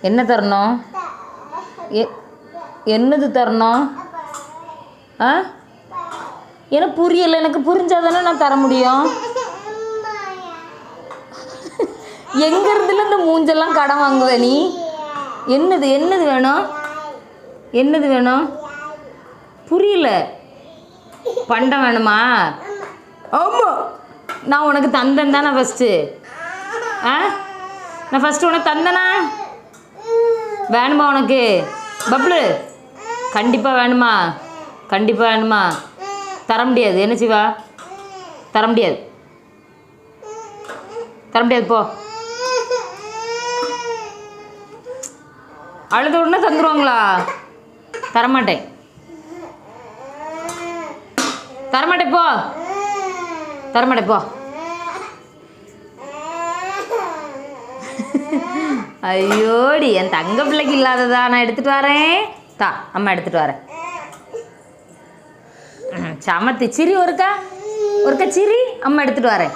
என்ன தரணும்? என்னது தரணும்? ஆ எனக்கு புரியலை. எனக்கு புரிஞ்சாதானே நான் தர முடியும். எங்கேருந்துல இந்த மூஞ்செல்லாம் கடன் வாங்குவ நீ? என்னது என்னது வேணும்? என்னது வேணும்? புரியல. பண்டம் வேணுமா? ஆமாம், நான் உனக்கு தந்தேன் தானே ஃபஸ்ட்டு. நான் ஃபஸ்ட்டு உனக்கு தந்தேனா? வேணுமா உனக்கு பப்ளு? கண்டிப்பாக வேணுமா? கண்டிப்பாக வேணுமா? தர முடியாது. என்ன சிவா? தர முடியாது, தர முடியாது. போ. அழுத உடனே தந்துடுவாங்களா? தரமாட்டேன், தரமாட்டேன். போ, தரமாட்டேன். போ. ஐயோடி, என் தங்க பிள்ளைக்கு இல்லாததா? நான் எடுத்துகிட்டு வரேன். தா, அம்மா எடுத்துகிட்டு வரேன். சமத்தி சிரி ஒருக்கா சிரி, அம்மா எடுத்துகிட்டு வரேன்.